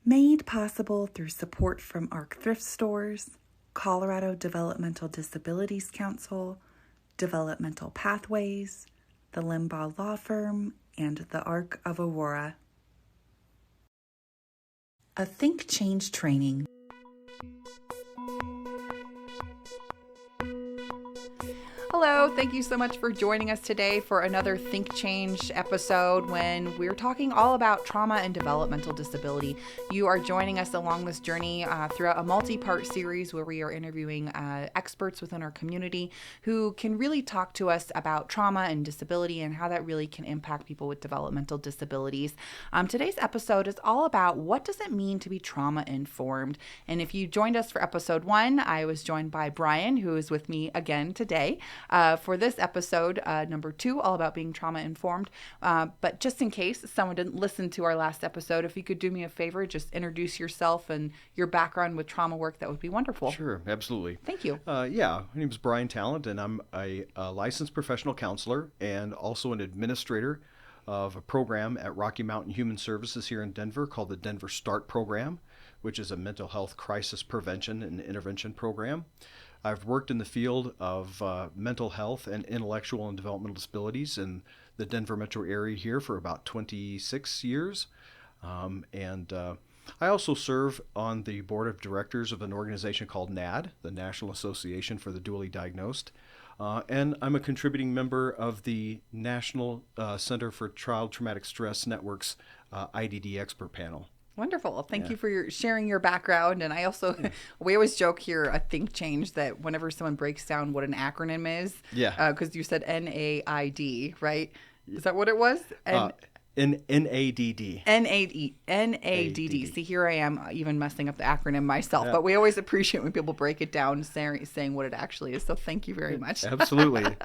Made possible through support from ARC Thrift Stores, Colorado Developmental Disabilities Council, Developmental Pathways, the Limbaugh Law Firm, and the ARC of Aurora. A THINK+change training. Hello, thank you so much for joining us today for another THINK+change episode when we're talking all about trauma and developmental disability. You are joining us along this journey throughout a multi-part series where we are interviewing experts within our community who can really talk to us about trauma and disability and how that really can impact people with developmental disabilities. Today's episode is all about what does it mean to be trauma-informed. And if you joined us for episode 1, I was joined by Brian, who is with me again today. For this episode, number 2, all about being trauma-informed. But just in case someone didn't listen to our last episode, if you could do me a favor, just introduce yourself and your background with trauma work, that would be wonderful. Sure, absolutely. Thank you. My name is Brian Tallant, and I'm a licensed professional counselor and also an administrator of a program at Rocky Mountain Human Services here in Denver called the Denver START program, which is a mental health crisis prevention and intervention program. I've worked in the field of mental health and intellectual and developmental disabilities in the Denver metro area here for about 26 years. I also serve on the board of directors of an organization called NADD, the National Association for the Dually Diagnosed. And I'm a contributing member of the National Center for Child Traumatic Stress Network's IDD expert panel. Wonderful. Thank you for sharing your background. And I also, we always joke here at THINK+change that whenever someone breaks down what an acronym is, because you said NAID, right? Is that what it was? NADD. NADD. See, here I am even messing up the acronym myself, but we always appreciate when people break it down, saying what it actually is. So thank you very much. Absolutely.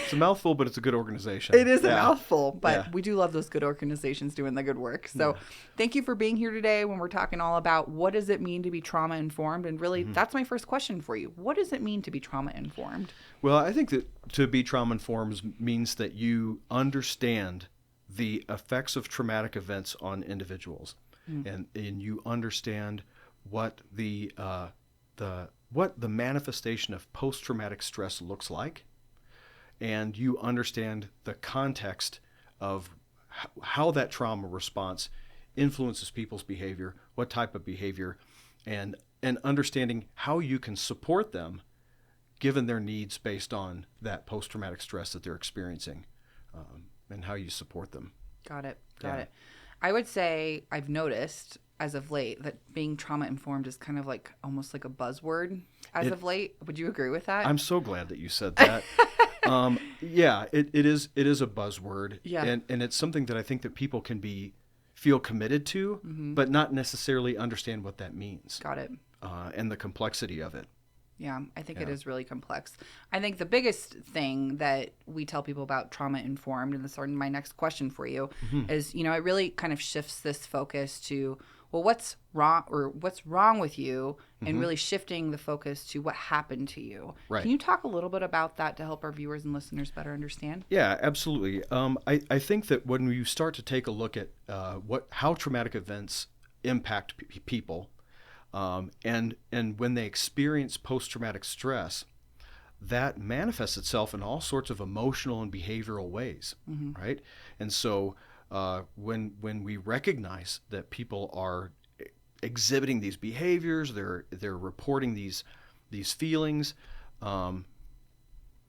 It's a mouthful, but it's a good organization. It is a mouthful, but we do love those good organizations doing the good work. So thank you for being here today when we're talking all about what does it mean to be trauma informed. And really, that's my first question for you. What does it mean to be trauma informed? Well, I think that to be trauma informed means that you understand the effects of traumatic events on individuals, and you understand what the manifestation of post-traumatic stress looks like, and you understand the context of how that trauma response influences people's behavior, what type of behavior, and understanding how you can support them given their needs based on that post-traumatic stress that they're experiencing. And how you support them. Got it. I would say I've noticed as of late that being trauma informed is kind of like almost like a buzzword of late. Would you agree with that? I'm so glad that you said that. It is a buzzword. Yeah. And it's something that I think that people can feel committed to, but not necessarily understand what that means. Got it. And the complexity of it. Yeah, I think it is really complex. I think the biggest thing that we tell people about trauma informed, and this is my next question for you, is, it really kind of shifts this focus to, well, what's wrong with you, and really shifting the focus to what happened to you. Right. Can you talk a little bit about that to help our viewers and listeners better understand? Yeah, absolutely. I think that when you start to take a look at how traumatic events impact people, and when they experience post-traumatic stress, that manifests itself in all sorts of emotional and behavioral ways, right? And so when we recognize that people are exhibiting these behaviors, they're reporting these feelings,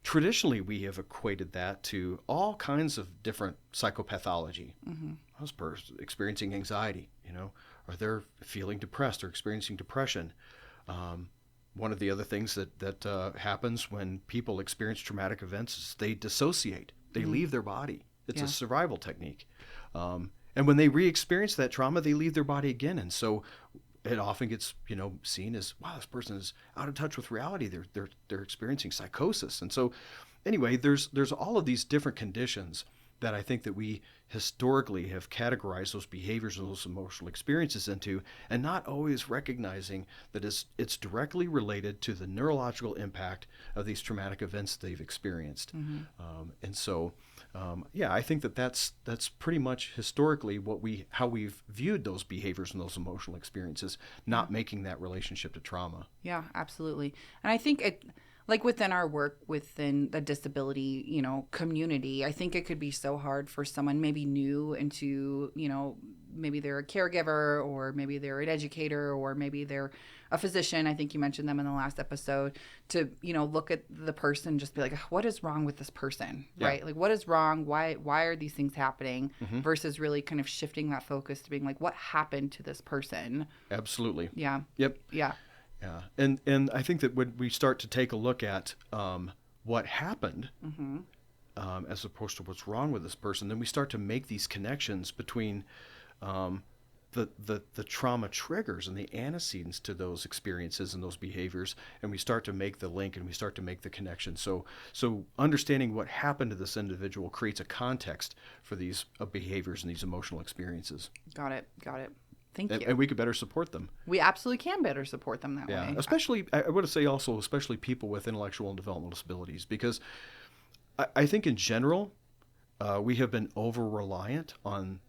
traditionally we have equated that to all kinds of different psychopathology. I was experiencing anxiety, or they're feeling depressed or experiencing depression. One of the other things that happens when people experience traumatic events is they dissociate. They leave their body. It's a survival technique. And when they re-experience that trauma, they leave their body again. And so it often gets, seen as, wow, this person is out of touch with reality. They're experiencing psychosis. And so anyway, there's all of these different conditions that I think that we historically have categorized those behaviors and those emotional experiences into, and not always recognizing that it's directly related to the neurological impact of these traumatic events they've experienced. And so, yeah, I think that's pretty much historically how we've viewed those behaviors and those emotional experiences, not making that relationship to trauma. Yeah, absolutely. And I think like within our work within the disability, community, I think it could be so hard for someone maybe new into, maybe they're a caregiver, or maybe they're an educator, or maybe they're a physician. I think you mentioned them in the last episode, to, look at the person, just be like, what is wrong with this person, right? Like, what is wrong? Why are these things happening? Versus really kind of shifting that focus to being like, what happened to this person? Absolutely. Yeah. Yep. Yeah. Yeah, and I think that when we start to take a look at what happened, as opposed to what's wrong with this person, then we start to make these connections between the trauma triggers and the antecedents to those experiences and those behaviors, and we start to make the link and we start to make the connection. So understanding what happened to this individual creates a context for these behaviors and these emotional experiences. Got it. Thank you. And we could better support them. We absolutely can better support them that way. Especially, I would say also, especially people with intellectual and developmental disabilities, because I think in general, we have been over-reliant on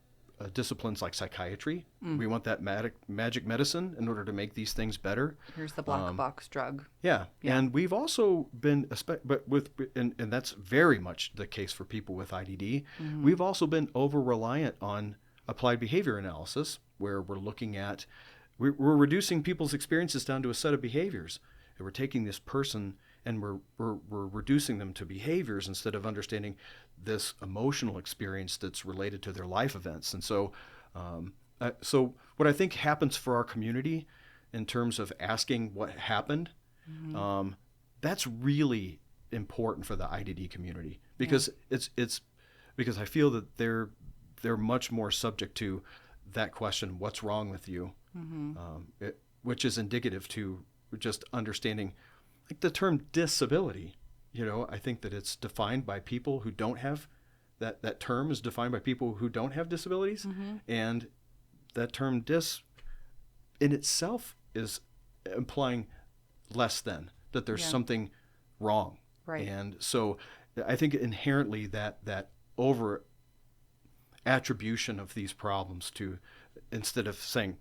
disciplines like psychiatry. We want that magic medicine in order to make these things better. Here's the black box drug. Yeah. And we've also been, and that's very much the case for people with IDD, we've also been over-reliant on applied behavior analysis, where we're looking at, we're reducing people's experiences down to a set of behaviors. And we're taking this person and we're reducing them to behaviors instead of understanding this emotional experience that's related to their life events. And so, so what I think happens for our community in terms of asking what happened, that's really important for the IDD community, because it's because I feel that they're much more subject to that question, what's wrong with you, which is indicative to just understanding, like the term disability. I think that it's defined by people who don't have, that term is defined by people who don't have disabilities. And that term dis in itself is implying less than, that there's something wrong. Right. And so I think inherently that over-attribution of these problems to, instead of saying,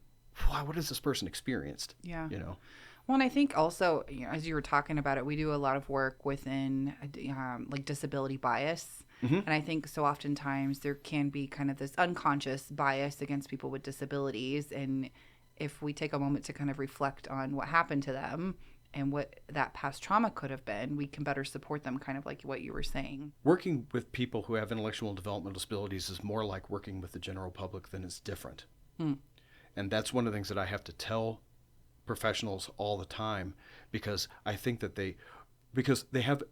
wow, what has this person experienced? Yeah. Well, and I think also, as you were talking about it, we do a lot of work within like disability bias. And I think so oftentimes there can be kind of this unconscious bias against people with disabilities. And if we take a moment to kind of reflect on what happened to them and what that past trauma could have been, we can better support them, kind of like what you were saying. Working with people who have intellectual and developmental disabilities is more like working with the general public than it's different. And that's one of the things that I have to tell professionals all the time, because I think that they have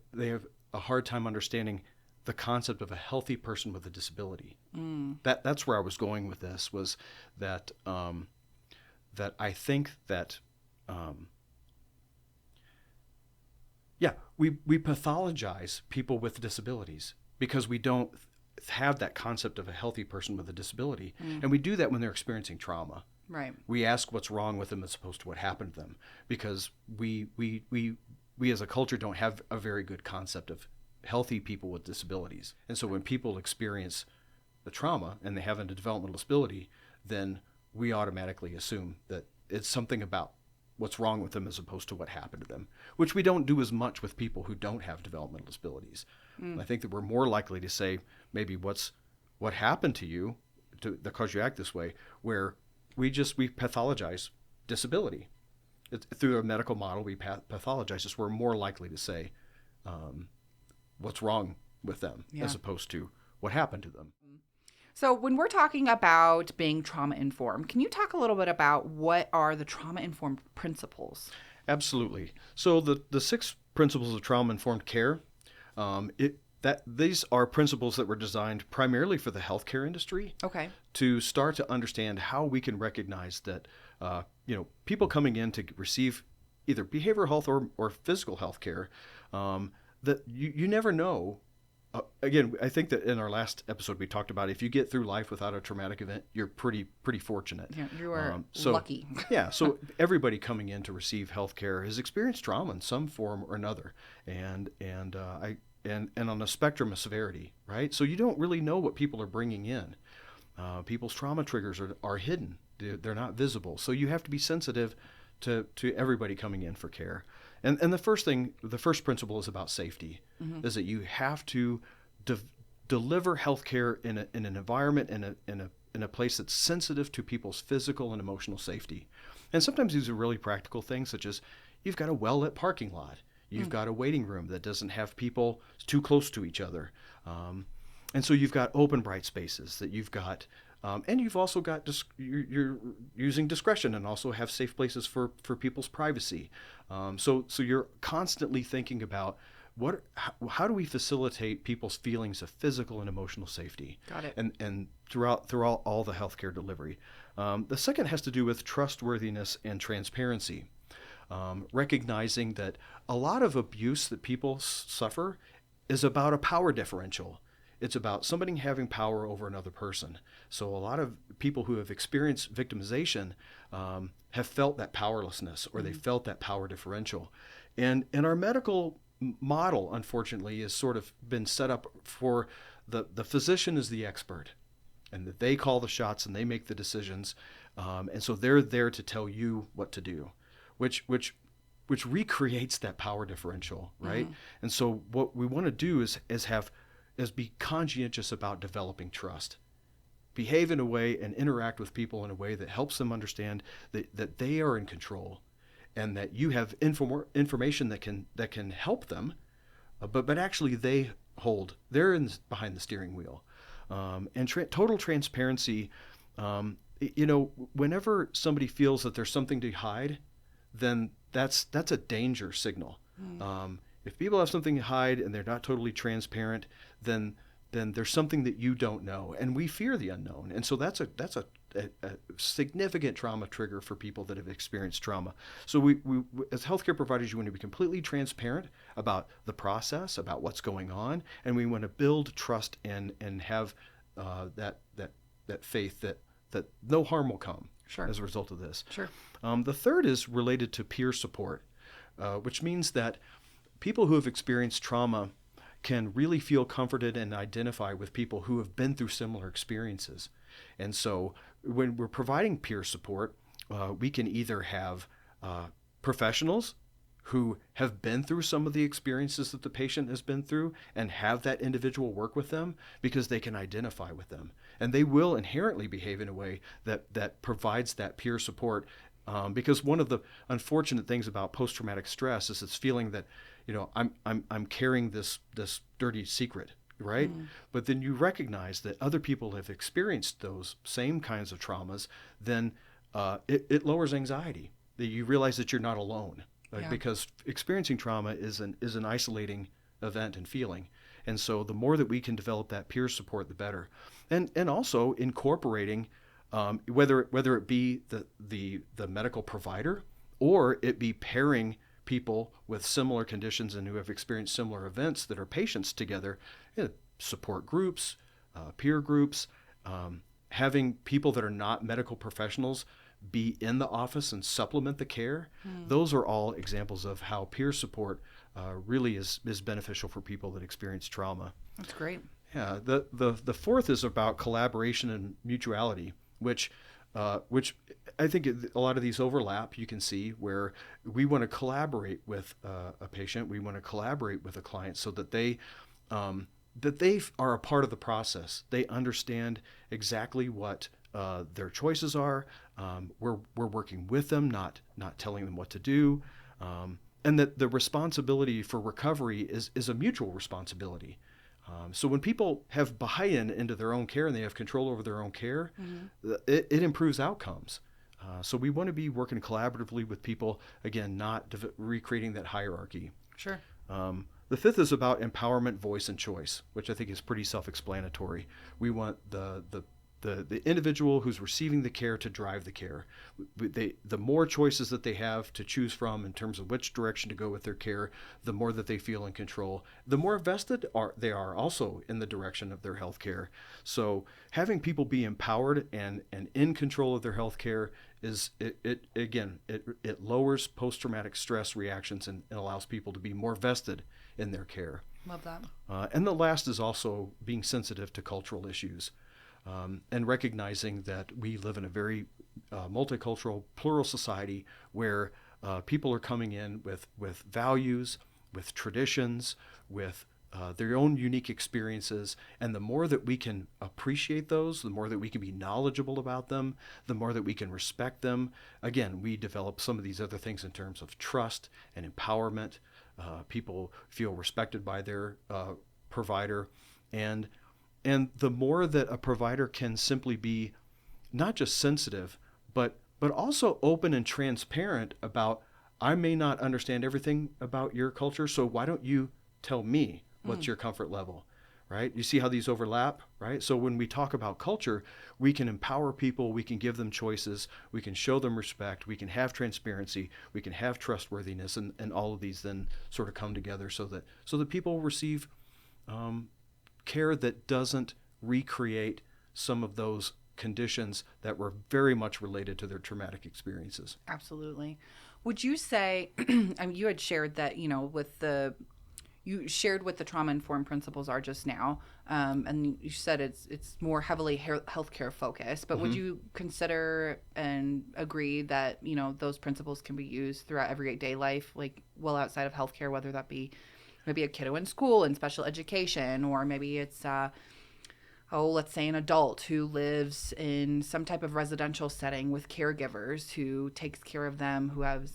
a hard time understanding the concept of a healthy person with a disability. That's where I was going with this, was that that I think that we pathologize people with disabilities because we don't have that concept of a healthy person with a disability, and we do that when they're experiencing trauma. Right. We ask what's wrong with them as opposed to what happened to them, because we as a culture don't have a very good concept of healthy people with disabilities. And so when people experience the trauma and they have a developmental disability, then we automatically assume that it's something about what's wrong with them as opposed to what happened to them, which we don't do as much with people who don't have developmental disabilities. I think that we're more likely to say maybe what happened to you that caused you to act this way, where we pathologize disability. Through a medical model, we pathologize this. We're more likely to say what's wrong with them as opposed to what happened to them. So when we're talking about being trauma-informed, can you talk a little bit about what are the trauma-informed principles? Absolutely. So the 6 principles of trauma-informed care, these are principles that were designed primarily for the healthcare industry. Okay. To start to understand how we can recognize that people coming in to receive either behavioral health or physical health care, that you never know again, I think that in our last episode we talked about if you get through life without a traumatic event, you're pretty fortunate. Yeah, you are So lucky. yeah, so everybody coming in to receive health care has experienced trauma in some form or another, and on a spectrum of severity, right? So you don't really know what people are bringing in. People's trauma triggers are hidden; they're not visible. So you have to be sensitive to everybody coming in for care. And the first principle is about safety, is that you have to deliver healthcare in an environment, in a place that's sensitive to people's physical and emotional safety. And sometimes these are really practical things, such as you've got a well-lit parking lot, you've got a waiting room that doesn't have people too close to each other, and so you've got open, bright spaces that you've got. And you've also got you're using discretion and also have safe places for people's privacy. So you're constantly thinking about how do we facilitate people's feelings of physical and emotional safety. Got it. And throughout all the healthcare delivery. The second has to do with trustworthiness and transparency. Recognizing that a lot of abuse that people suffer is about a power differential. It's about somebody having power over another person. So a lot of people who have experienced victimization have felt that powerlessness, or they felt that power differential. And our medical model, unfortunately, has sort of been set up for the physician is the expert, and that they call the shots and they make the decisions. And so they're there to tell you what to do, which recreates that power differential, right? And so what we want to do is be conscientious about developing trust. Behave in a way and interact with people in a way that helps them understand that they are in control, and that you have information that can help them, but actually they're behind the steering wheel. And total transparency. Whenever somebody feels that there's something to hide, then that's a danger signal. If people have something to hide and they're not totally transparent, then there's something that you don't know, and we fear the unknown. And so that's a significant trauma trigger for people that have experienced trauma. So we as healthcare providers, you want to be completely transparent about the process, about what's going on, and we want to build trust and have that faith that no harm will come as a result of this. Sure. The third is related to peer support, which means that people who have experienced trauma can really feel comforted and identify with people who have been through similar experiences. And so when we're providing peer support, we can either have professionals who have been through some of the experiences that the patient has been through and have that individual work with them because they can identify with them. And they will inherently behave in a way that provides that peer support. Because one of the unfortunate things about post-traumatic stress is this feeling that, I'm carrying this dirty secret, right? But then you recognize that other people have experienced those same kinds of traumas, then it lowers anxiety. That you realize that you're not alone, because experiencing trauma is an isolating event and feeling. And so the more that we can develop that peer support, the better. And also incorporating whether it be the medical provider, or it be pairing people with similar conditions and who have experienced similar events that are patients together, support groups, peer groups, having people that are not medical professionals be in the office and supplement the care. Those are all examples of how peer support really is beneficial for people that experience trauma. That's great. Yeah. The fourth is about collaboration and mutuality, which I think a lot of these overlap. You can see where we want to collaborate with a patient, we want to collaborate with a client so that they are a part of the process. They understand exactly what their choices are. We're working with them, not telling them what to do, and that the responsibility for recovery is a mutual responsibility. So when people have buy-in into their own care and they have control over their own care, it improves outcomes. So we want to be working collaboratively with people, again, not recreating that hierarchy. Sure. The fifth is about empowerment, voice, and choice, which I think is pretty self-explanatory. We want the the individual who's receiving the care to drive the care. The more choices that they have to choose from in terms of which direction to go with their care, the more that they feel in control, the more vested they are also in the direction of their health care. So having people be empowered and in control of their health care it lowers post-traumatic stress reactions and allows people to be more vested in their care. Love that. And the last is also being sensitive to cultural issues. And recognizing that we live in a very multicultural, plural society where people are coming in with values, with traditions, with their own unique experiences. And the more that we can appreciate those, the more that we can be knowledgeable about them, the more that we can respect them. Again, we develop some of these other things in terms of trust and empowerment. People feel respected by their provider. And the more that a provider can simply be not just sensitive, but also open and transparent about, I may not understand everything about your culture, so why don't you tell me what's your comfort level, right? You see how these overlap, right? So when we talk about culture, we can empower people, we can give them choices, we can show them respect, we can have transparency, we can have trustworthiness, and all of these then sort of come together so that people receive care that doesn't recreate some of those conditions that were very much related to their traumatic experiences. Absolutely. Would you say, I mean, you had shared that, you shared what the trauma-informed principles are just now, and you said it's more heavily healthcare focused, but would you consider and agree that, those principles can be used throughout everyday life, like well outside of healthcare, whether that be maybe a kiddo in school in special education, or maybe it's, let's say an adult who lives in some type of residential setting with caregivers who takes care of them, who has,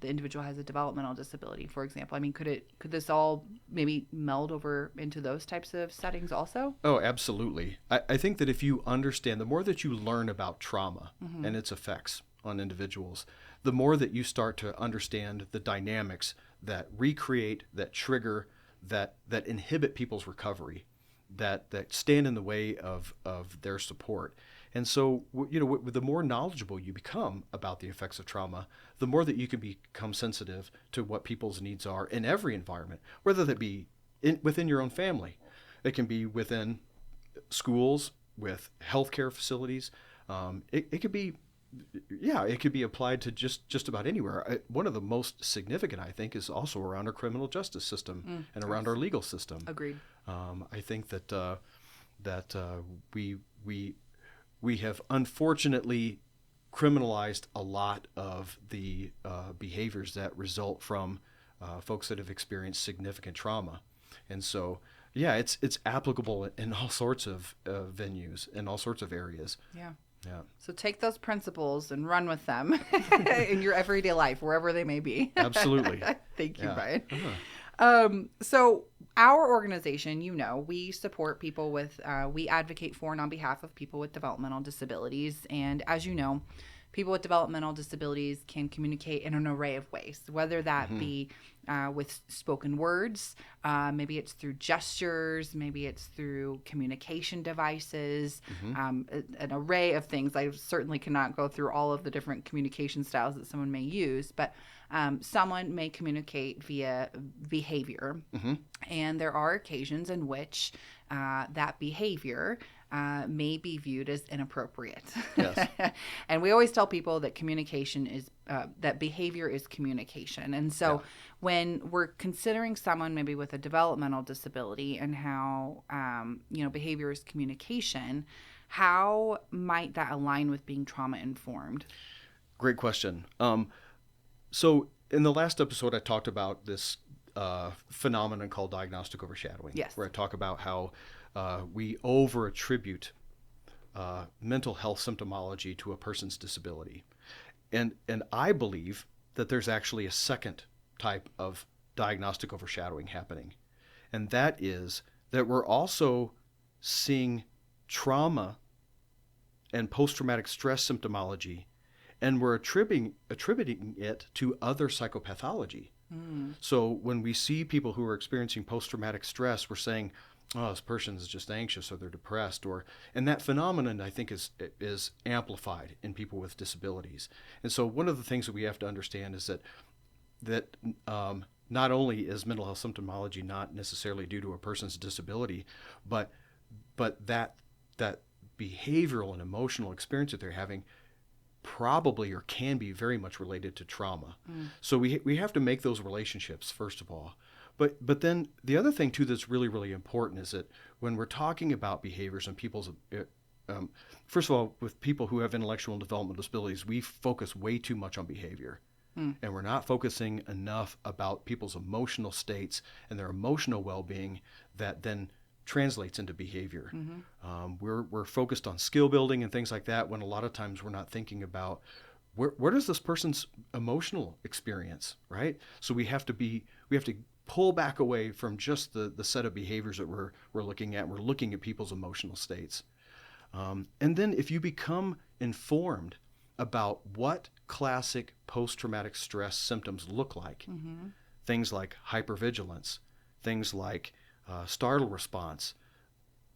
the individual has a developmental disability, for example. I mean, could this all maybe meld over into those types of settings also? Oh, absolutely. I think that if you understand, the more that you learn about trauma and its effects on individuals, the more that you start to understand the dynamics that recreate, that trigger, that inhibit people's recovery, that stand in the way of their support. And so, the more knowledgeable you become about the effects of trauma, the more that you can become sensitive to what people's needs are in every environment, whether that be within your own family. It can be within schools, with healthcare facilities. It could be applied to just about anywhere. One of the most significant, I think, is also around our criminal justice system and around our legal system. Agreed. I think that we have unfortunately criminalized a lot of the behaviors that result from folks that have experienced significant trauma, and so it's applicable in all sorts of venues and all sorts of areas. Yeah. Yeah. So take those principles and run with them in your everyday life, wherever they may be. Absolutely. Thank you, Brian. So our organization, we support people with, we advocate for and on behalf of people with developmental disabilities. And as you know, people with developmental disabilities can communicate in an array of ways, whether that be with spoken words, maybe it's through gestures, maybe it's through communication devices, an array of things. I certainly cannot go through all of the different communication styles that someone may use, but someone may communicate via behavior. And there are occasions in which that behavior may be viewed as inappropriate. Yes. And we always tell people that communication is, that behavior is communication. And so when we're considering someone maybe with a developmental disability and how, behavior is communication, how might that align with being trauma informed? Great question. So in the last episode, I talked about this phenomenon called diagnostic overshadowing, where I talk about how we over-attribute mental health symptomology to a person's disability. And I believe that there's actually a second type of diagnostic overshadowing happening. And that is that we're also seeing trauma and post-traumatic stress symptomology, and we're attributing it to other psychopathology. So when we see people who are experiencing post-traumatic stress, we're saying, oh, this person is just anxious or they're depressed, and that phenomenon I think is amplified in people with disabilities. And so one of the things that we have to understand is that not only is mental health symptomology not necessarily due to a person's disability, but that behavioral and emotional experience that they're having probably or can be very much related to trauma. So we have to make those relationships first of all. But then the other thing too that's really, really important is that when we're talking about behaviors and people's first of all, with people who have intellectual and developmental disabilities, we focus way too much on behavior. And we're not focusing enough about people's emotional states and their emotional well-being that then translates into behavior. We're focused on skill building and things like that when a lot of times we're not thinking about where does this person's emotional experience, right? So we have to pull back away from just the set of behaviors that we're looking at. We're looking at people's emotional states. And then if you become informed about what classic post-traumatic stress symptoms look like, things like hypervigilance, things like startle response,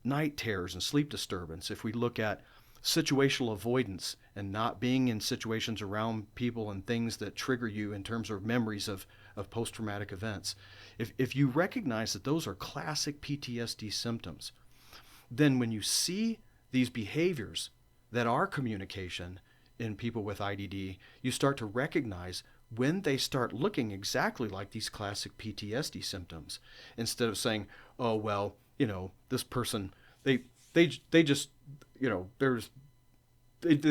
night terrors and sleep disturbance, if we look at situational avoidance and not being in situations around people and things that trigger you in terms of memories of post-traumatic events, if you recognize that those are classic PTSD symptoms, then when you see these behaviors that are communication in people with IDD, you start to recognize when they start looking exactly like these classic PTSD symptoms, instead of saying, oh, well, this person, they just, they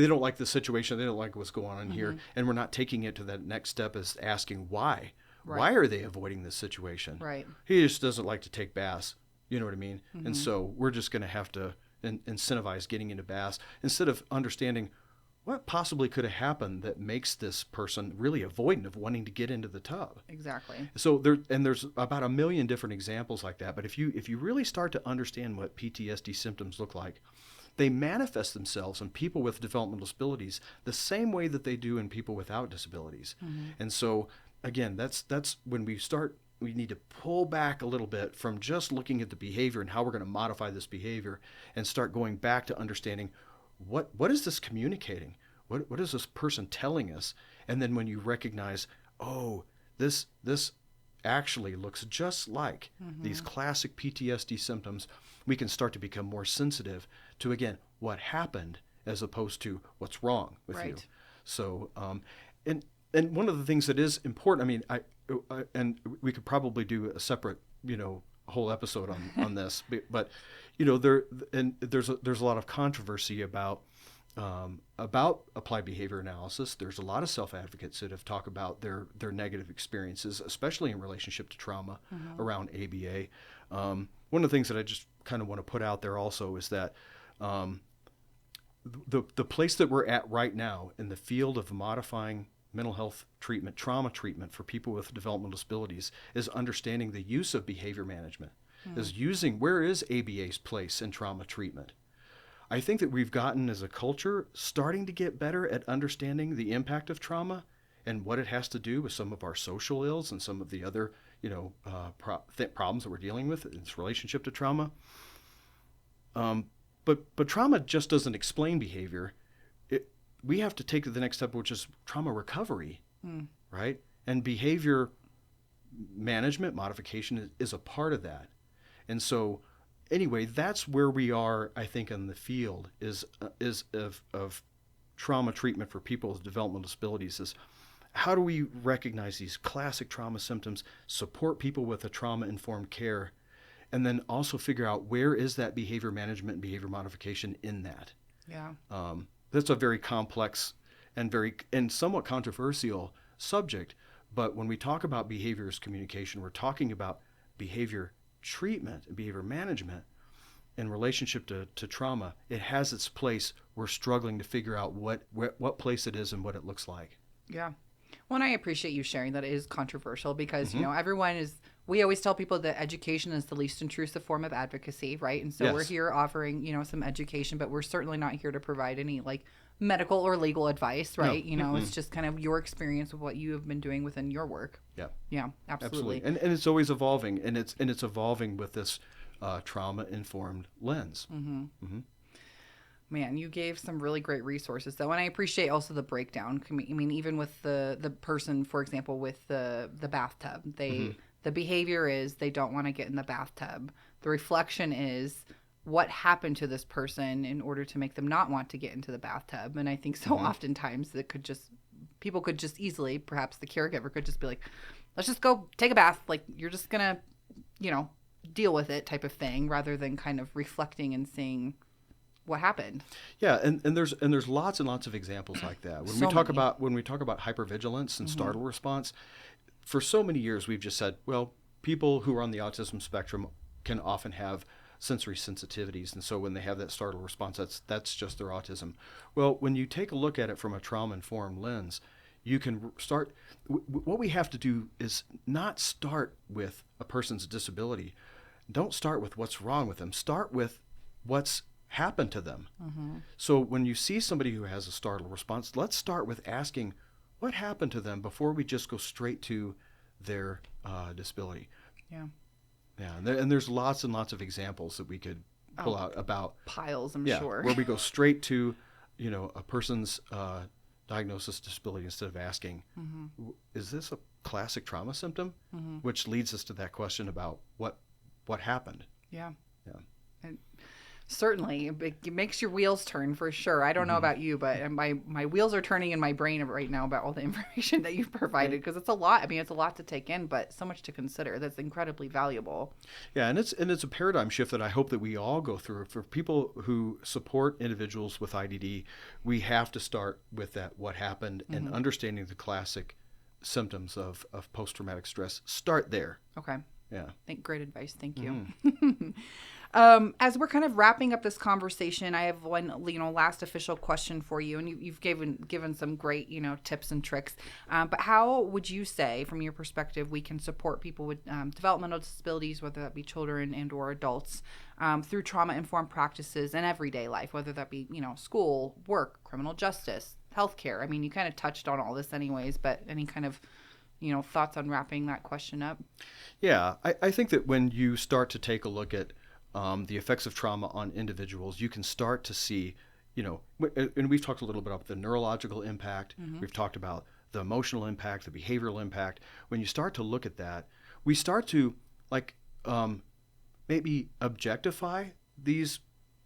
don't like the situation, they don't like what's going on here, and we're not taking it to that next step as asking why. Right. Why are they avoiding this situation? Right. He just doesn't like to take baths. You know what I mean? And so we're just going to have to incentivize getting into baths instead of understanding what possibly could have happened that makes this person really avoidant of wanting to get into the tub. Exactly. So there's about 1 million different examples like that. But if you really start to understand what PTSD symptoms look like, they manifest themselves in people with developmental disabilities the same way that they do in people without disabilities. And so again, that's when we need to pull back a little bit from just looking at the behavior and how we're going to modify this behavior and start going back to understanding what is this communicating? What is this person telling us? And then when you recognize, oh, this actually looks just like these classic PTSD symptoms, we can start to become more sensitive to, again, what happened as opposed to what's wrong with you. So, and one of the things that is important, I mean, and we could probably do a separate, whole episode on this, but there's a lot of controversy about applied behavior analysis. There's a lot of self-advocates that have talked about their negative experiences, especially in relationship to trauma around ABA. One of the things that I just kind of want to put out there also is that the place that we're at right now in the field of modifying mental health treatment, trauma treatment for people with developmental disabilities, is understanding the use of behavior management, where is ABA's place in trauma treatment. I think that we've gotten as a culture starting to get better at understanding the impact of trauma and what it has to do with some of our social ills and some of the other problems that we're dealing with in its relationship to trauma. But trauma just doesn't explain behavior. We have to take to the next step, which is trauma recovery, right? And behavior management, modification is a part of that. And so anyway, that's where we are, I think, in the field is of trauma treatment for people with developmental disabilities, is how do we recognize these classic trauma symptoms, support people with a trauma-informed care, and then also figure out where is that behavior management and behavior modification in that. Yeah. That's a very complex and somewhat controversial subject, but when we talk about behavior as communication, we're talking about behavior treatment and behavior management in relationship to trauma. It has its place. We're struggling to figure out what place it is and what it looks like. Yeah. Well, and I appreciate you sharing that. It is controversial because, we always tell people that education is the least intrusive form of advocacy, right? And so we're here offering, some education, but we're certainly not here to provide any medical or legal advice, right? No. It's just kind of your experience of what you have been doing within your work. Yeah. Yeah, absolutely. And it's always evolving, and it's evolving with this trauma-informed lens. Man, you gave some really great resources, though, and I appreciate also the breakdown. I mean, even with the person, for example, with the bathtub, the behavior is they don't want to get in the bathtub. The reflection is what happened to this person in order to make them not want to get into the bathtub. And I think so oftentimes that people could just easily, perhaps the caregiver could just be like, let's just go take a bath. Like, you're just gonna, deal with it type of thing, rather than kind of reflecting and seeing what happened. Yeah, and there's lots and lots of examples like that. When we talk about hypervigilance and startle response, for so many years we've just said, well, people who are on the autism spectrum can often have sensory sensitivities, and so when they have that startle response, that's just their autism. Well, when you take a look at it from a trauma-informed lens, you can start. What we have to do is not start with a person's disability. Don't start with what's wrong with them. Start with what's happened to them. So when you see somebody who has a startle response, let's start with asking what happened to them before we just go straight to their disability. Yeah. And there's lots and lots of examples that we could pull out about piles, I'm sure, where we go straight to a person's diagnosis disability instead of asking, is this a classic trauma symptom? Which leads us to that question about what happened. Yeah. And certainly, it makes your wheels turn for sure. I don't know about you, but my wheels are turning in my brain right now about all the information that you've provided, because it's a lot. I mean, it's a lot to take in, but so much to consider. That's incredibly valuable. Yeah, and it's a paradigm shift that I hope that we all go through. For people who support individuals with IDD, we have to start with that what happened and understanding the classic symptoms of post-traumatic stress. Start there. Okay. Yeah. Great advice. Thank you. As we're kind of wrapping up this conversation, I have one, last official question for you, and you've given some great, tips and tricks. But how would you say, from your perspective, we can support people with developmental disabilities, whether that be children and or adults, through trauma-informed practices in everyday life, whether that be, school, work, criminal justice, healthcare? I mean, you kind of touched on all this anyways, but any kind of thoughts on wrapping that question up? Yeah, I think that when you start to take a look at the effects of trauma on individuals, you can start to see, and we've talked a little bit about the neurological impact. We've talked about the emotional impact, the behavioral impact. When you start to look at that, we start to maybe objectify these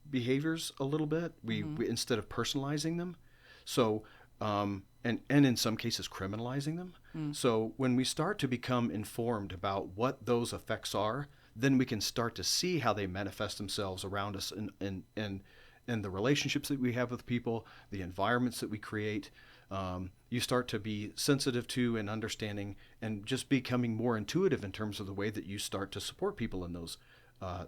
behaviors a little bit. We instead of personalizing them. So, and in some cases criminalizing them. So when we start to become informed about what those effects are, then we can start to see how they manifest themselves around us in the relationships that we have with people, the environments that we create. You start to be sensitive to and understanding and just becoming more intuitive in terms of the way that you start to support people in those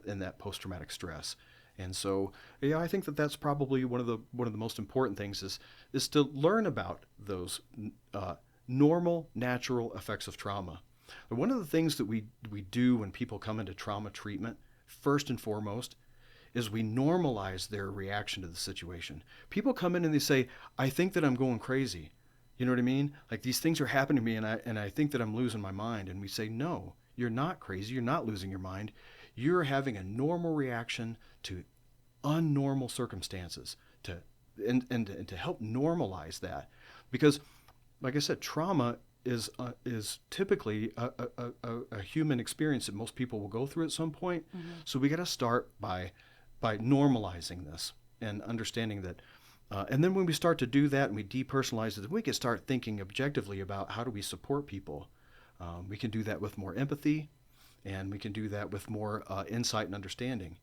in that post-traumatic stress. And so, I think that that's probably one of the most important things is to learn about those normal, natural effects of trauma. And one of the things that we do when people come into trauma treatment, first and foremost, is we normalize their reaction to the situation. People come in and they say, "I think that I'm going crazy." You know what I mean? Like, these things are happening to me, and I think that I'm losing my mind. And we say, "No, you're not crazy. You're not losing your mind. You're having a normal reaction to unnormal circumstances." And to help normalize that, because, like I said, trauma is typically a human experience that most people will go through at some point. So we got to start by normalizing this and understanding that. And then when we start to do that and we depersonalize it, we can start thinking objectively about how do we support people. We can do that with more empathy, and we can do that with more insight and understanding.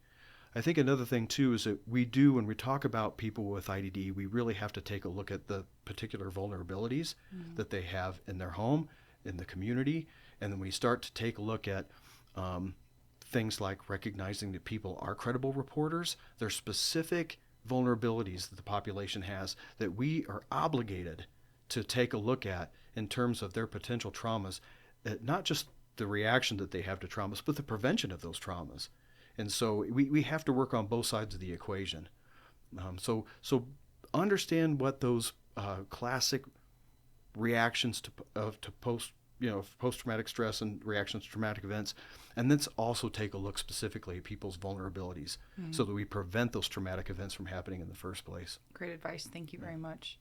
I think another thing, too, is that when we talk about people with IDD, we really have to take a look at the particular vulnerabilities that they have in their home, in the community, and then we start to take a look at things like recognizing that people are credible reporters. There's specific vulnerabilities that the population has that we are obligated to take a look at in terms of their potential traumas, not just the reaction that they have to traumas, but the prevention of those traumas. And so we have to work on both sides of the equation. So understand what those classic reactions to post-traumatic stress and reactions to traumatic events. And let's also take a look specifically at people's vulnerabilities so that we prevent those traumatic events from happening in the first place. Great advice. Thank you very much.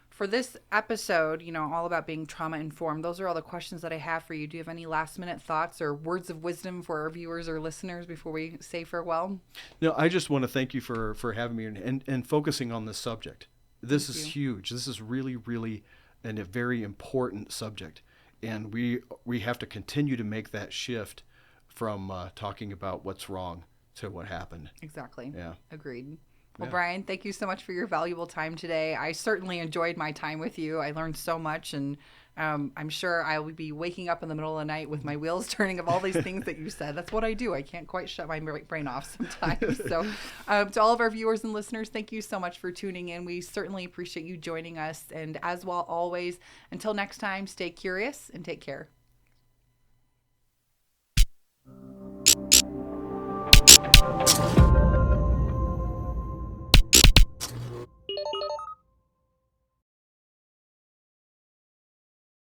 For this episode, all about being trauma informed, those are all the questions that I have for you. Do you have any last minute thoughts or words of wisdom for our viewers or listeners before we say farewell? I just want to thank you for having me and focusing on this subject. This is huge. This is really, really a very important subject. And we have to continue to make that shift from talking about what's wrong to what happened. Exactly. Yeah. Agreed. Well, Brian, thank you so much for your valuable time today. I certainly enjoyed my time with you. I learned so much, and I'm sure I will be waking up in the middle of the night with my wheels turning of all these things that you said. That's what I do. I can't quite shut my brain off sometimes. So to all of our viewers and listeners, thank you so much for tuning in. We certainly appreciate you joining us. And as well, always, until next time, stay curious and take care.